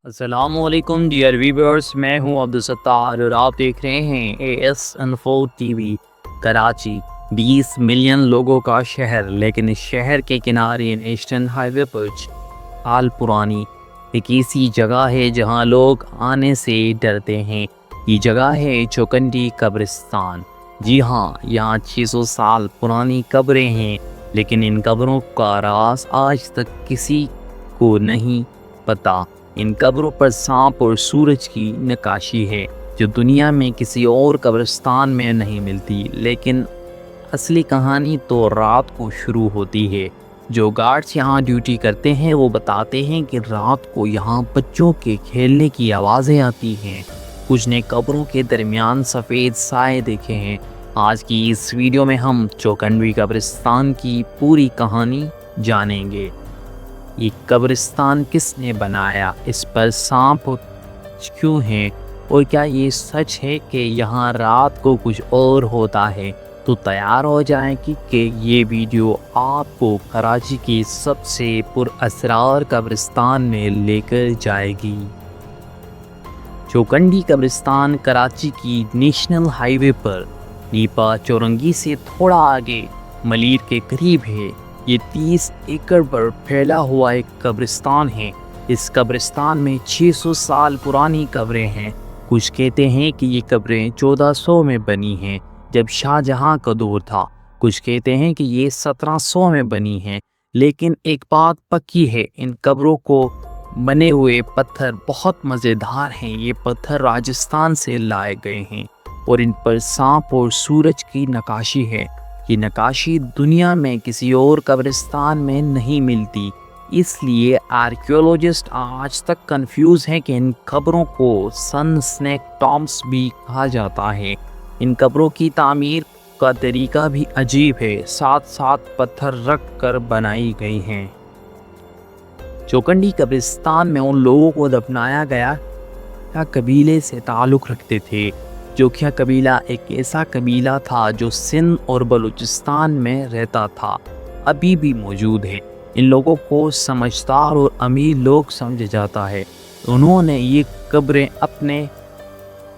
السلام علیکم dear viewers, میں ہوں عبدالستار اور آپ دیکھ رہے ہیں AS Info TV۔ Karachi 20 million لوگوں کا شہر، لیکن اس شہر کے کنارے نیشنل ہائی وے پر سال پرانی ایک ایسی جگہ ہے جہاں لوگ آنے سے ڈرتے ہیں۔ یہ جگہ ہے چوکنڈی قبرستان۔ جی ہاں، یہاں 600 سال پرانی قبریں ہیں، لیکن ان قبروں کا راز آج تک کسی کو نہیں پتہ۔ ان قبروں پر سانپ اور سورج کی نقاشی ہے جو دنیا میں کسی اور قبرستان میں نہیں ملتی، لیکن اصلی کہانی تو رات کو شروع ہوتی ہے۔ جو گارڈز یہاں ڈیوٹی کرتے ہیں وہ بتاتے ہیں کہ رات کو یہاں بچوں کے کھیلنے کی آوازیں آتی ہیں۔ کچھ نے قبروں کے درمیان سفید سائے دیکھے ہیں۔ آج کی اس ویڈیو میں ہم چوکنڈی قبرستان کی پوری کہانی جانیں گے۔ یہ قبرستان کس نے بنایا، اس پر سانپ کیوں ہیں، اور کیا یہ سچ ہے کہ یہاں رات کو کچھ اور ہوتا ہے؟ تو تیار ہو جائیں کہ یہ ویڈیو آپ کو کراچی کی سب سے پر اسرار قبرستان میں لے کر جائے گی۔ چوکنڈی قبرستان کراچی کی نیشنل ہائی وے پر نیپا چورنگی سے تھوڑا آگے ملیر کے قریب ہے۔ یہ 30 ایکڑ پر پھیلا ہوا ایک قبرستان ہے۔ اس قبرستان میں 600 سال پرانی قبریں ہیں۔ کچھ کہتے ہیں کہ یہ قبریں 1400 میں بنی ہیں جب شاہ جہاں کا دور تھا۔ کچھ کہتے ہیں کہ یہ 1700 میں بنی ہیں، لیکن ایک بات پکی ہے، ان قبروں کو بنے ہوئے پتھر بہت مزیدار ہیں۔ یہ پتھر راجستھان سے لائے گئے ہیں اور ان پر سانپ اور سورج کی نقاشی ہے۔ یہ نقاشی دنیا میں کسی اور قبرستان میں نہیں ملتی، اس لیے آرکیولوجسٹ آج تک کنفیوز ہیں کہ ان قبروں کو سن سنیک ٹامبس بھی کہا جاتا ہے۔ ان قبروں کی تعمیر کا طریقہ بھی عجیب ہے، ساتھ ساتھ پتھر رکھ کر بنائی گئی ہیں۔ چوکنڈی قبرستان میں ان لوگوں کو دفنایا گیا کیا قبیلے سے تعلق رکھتے تھے۔ جوکھیا قبیلہ ایک ایسا قبیلہ تھا جو سندھ اور بلوچستان میں رہتا تھا، ابھی بھی موجود ہے۔ ان لوگوں کو سمجھدار اور امیر لوگ سمجھا جاتا ہے۔ انہوں نے یہ قبریں اپنے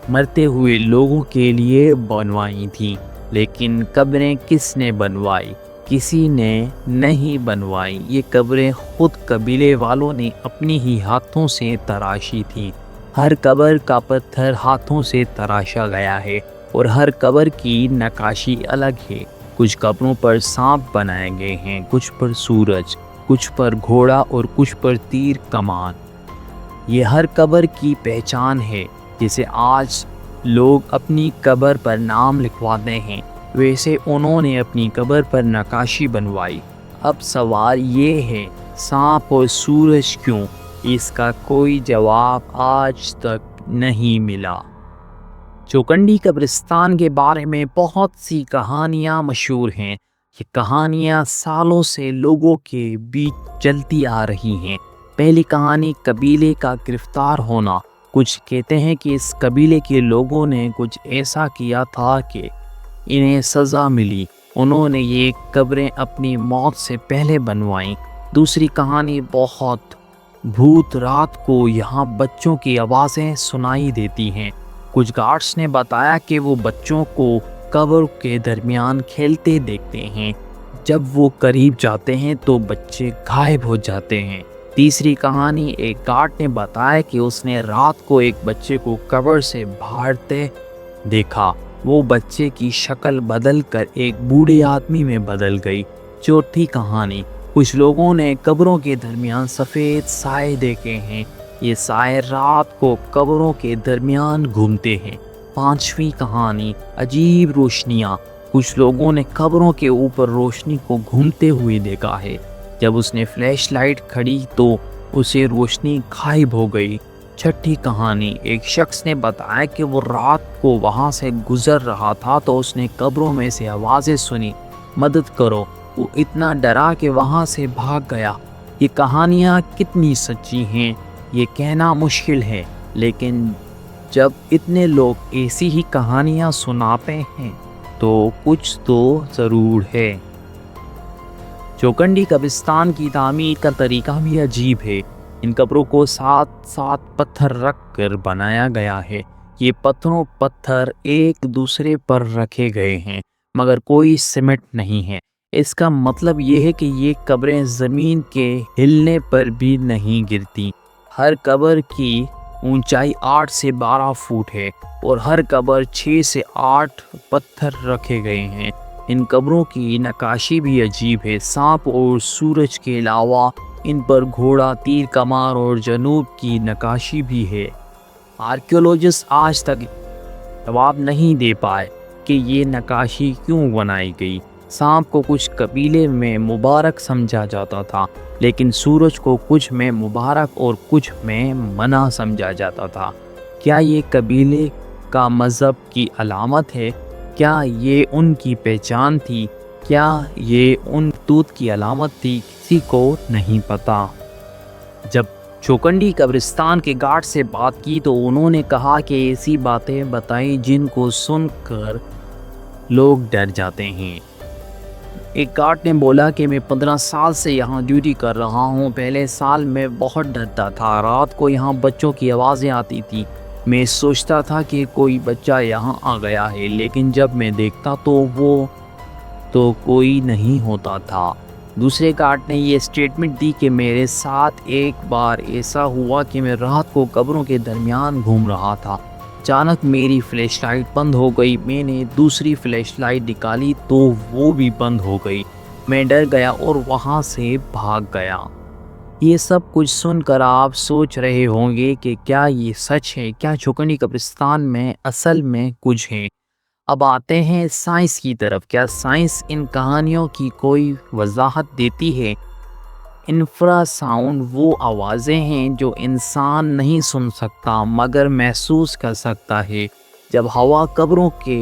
مرتے ہوئے لوگوں کے لیے بنوائی تھیں، لیکن قبریں کس نے بنوائی؟ کسی نے نہیں بنوائی۔ یہ قبریں خود قبیلے والوں نے اپنی ہی ہاتھوں سے تراشی تھیں۔ ہر قبر کا پتھر ہاتھوں سے تراشا گیا ہے اور ہر قبر کی نقاشی الگ ہے۔ کچھ قبروں پر سانپ بنائے گئے ہیں، کچھ پر سورج، کچھ پر گھوڑا اور کچھ پر تیر کمان۔ یہ ہر قبر کی پہچان ہے۔ جیسے آج لوگ اپنی قبر پر نام لکھواتے ہیں، ویسے انہوں نے اپنی قبر پر نقاشی بنوائی۔ اب سوال یہ ہے، سانپ اور سورج کیوں؟ اس کا کوئی جواب آج تک نہیں ملا۔ چوکنڈی قبرستان کے بارے میں بہت سی کہانیاں مشہور ہیں۔ یہ کہانیاں سالوں سے لوگوں کے بیچ چلتی آ رہی ہیں۔ پہلی کہانی قبیلے کا گرفتار ہونا۔ کچھ کہتے ہیں کہ اس قبیلے کے لوگوں نے کچھ ایسا کیا تھا کہ انہیں سزا ملی۔ انہوں نے یہ قبریں اپنی موت سے پہلے بنوائیں۔ دوسری کہانی بہت بھوت رات کو یہاں بچوں کی آوازیں سنائی دیتی ہیں۔ کچھ گارڈز نے بتایا کہ وہ بچوں کو قبر کے درمیان کھیلتے دیکھتے ہیں۔ جب وہ قریب جاتے ہیں تو بچے غائب ہو جاتے ہیں۔ تیسری کہانی، ایک گارڈ نے بتایا کہ اس نے رات کو ایک بچے کو قبر سے باہرتے دیکھا۔ وہ بچے کی شکل بدل کر ایک بوڑھے آدمی میں بدل گئی۔ چوتھی کہانی، کچھ لوگوں نے قبروں کے درمیان سفید سائے دیکھے ہیں۔ یہ سائے رات کو قبروں کے درمیان گھومتے ہیں۔ پانچویں کہانی، عجیب روشنیاں، کچھ لوگوں نے قبروں کے اوپر روشنی کو گھومتے ہوئے دیکھا ہے۔ جب اس نے فلیش لائٹ کھڑی تو اسے روشنی غائب ہو گئی۔ چھٹی کہانی، ایک شخص نے بتایا کہ وہ رات کو وہاں سے گزر رہا تھا تو اس نے قبروں میں سے آوازیں سنی، مدد کرو۔ وہ اتنا ڈرا کہ وہاں سے بھاگ گیا۔ یہ کہانیاں کتنی سچی ہیں یہ کہنا مشکل ہے، لیکن جب اتنے لوگ ایسی ہی کہانیاں سناتے ہیں تو کچھ تو ضرور ہے۔ چوکنڈی قبرستان کی تعمیر کا طریقہ بھی عجیب ہے۔ ان قبروں کو 7 پتھر رکھ کر بنایا گیا ہے۔ یہ پتھر ایک دوسرے پر رکھے گئے ہیں مگر کوئی سیمنٹ نہیں ہے۔ اس کا مطلب یہ ہے کہ یہ قبریں زمین کے ہلنے پر بھی نہیں گرتی۔ ہر قبر کی اونچائی 8 سے 12 فٹ ہے اور ہر قبر 6 سے 8 پتھر رکھے گئے ہیں۔ ان قبروں کی نقاشی بھی عجیب ہے۔ سانپ اور سورج کے علاوہ ان پر گھوڑا، تیر کمان اور جنوب کی نقاشی بھی ہے۔ آرکیولوجسٹ آج تک جواب نہیں دے پائے کہ یہ نقاشی کیوں بنائی گئی۔ سانپ کو کچھ قبیلے میں مبارک سمجھا جاتا تھا، لیکن سورج کو کچھ میں مبارک اور کچھ میں منع سمجھا جاتا تھا۔ کیا یہ قبیلے کا مذہب کی علامت ہے؟ کیا یہ ان کی پہچان تھی؟ کیا یہ ان توت کی علامت تھی؟ کسی کو نہیں پتا۔ جب چوکنڈی قبرستان کے گارڈ سے بات کی تو انہوں نے کہا کہ ایسی باتیں بتائیں جن کو سن کر لوگ ڈر جاتے ہیں۔ ایک گارڈ نے بولا کہ میں 15 سال سے یہاں ڈیوٹی کر رہا ہوں۔ پہلے سال میں بہت ڈرتا تھا۔ رات کو یہاں بچوں کی آوازیں آتی تھی۔ میں سوچتا تھا کہ کوئی بچہ یہاں آ گیا ہے، لیکن جب میں دیکھتا تو کوئی نہیں ہوتا تھا۔ دوسرے گارڈ نے یہ اسٹیٹمنٹ دی کہ میرے ساتھ ایک بار ایسا ہوا کہ میں رات کو قبروں کے درمیان گھوم رہا تھا۔ اچانک میری فلیش لائٹ بند ہو گئی۔ میں نے دوسری فلیش لائٹ نکالی تو وہ بھی بند ہو گئی۔ میں ڈر گیا اور وہاں سے بھاگ گیا۔ یہ سب کچھ سن کر آپ سوچ رہے ہوں گے کہ کیا یہ سچ ہے؟ کیا چوکنڈی قبرستان میں اصل میں کچھ ہے؟ اب آتے ہیں سائنس کی طرف۔ کیا سائنس ان کہانیوں کی کوئی وضاحت دیتی ہے؟ انفرا ساؤنڈ وہ آوازیں ہیں جو انسان نہیں سن سکتا مگر محسوس کر سکتا ہے۔ جب ہوا قبروں کے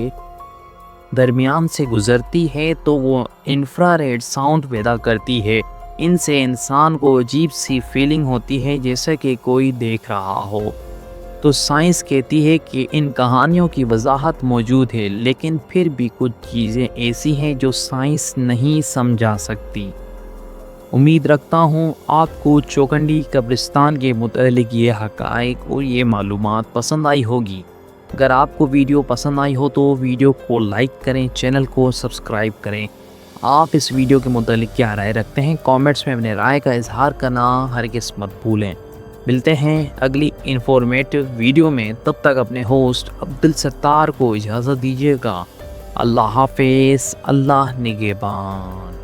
درمیان سے گزرتی ہے تو وہ انفرا ریڈ ساؤنڈ پیدا کرتی ہے۔ ان سے انسان کو عجیب سی فیلنگ ہوتی ہے جیسا کہ کوئی دیکھ رہا ہو۔ تو سائنس کہتی ہے کہ ان کہانیوں کی وضاحت موجود ہے، لیکن پھر بھی کچھ چیزیں ایسی ہیں جو سائنس نہیں سمجھا سکتی۔ امید رکھتا ہوں آپ کو چوکنڈی قبرستان کے متعلق یہ حقائق اور یہ معلومات پسند آئی ہوگی۔ اگر آپ کو ویڈیو پسند آئی ہو تو ویڈیو کو لائک کریں، چینل کو سبسکرائب کریں۔ آپ اس ویڈیو کے متعلق کیا رائے رکھتے ہیں؟ کامنٹس میں اپنے رائے کا اظہار کرنا ہرگز مت بھولیں۔ ملتے ہیں اگلی انفارمیٹیو ویڈیو میں، تب تک اپنے ہوسٹ عبدالستار کو اجازت دیجیے گا۔ اللہ حافظ، اللہ نگہبان۔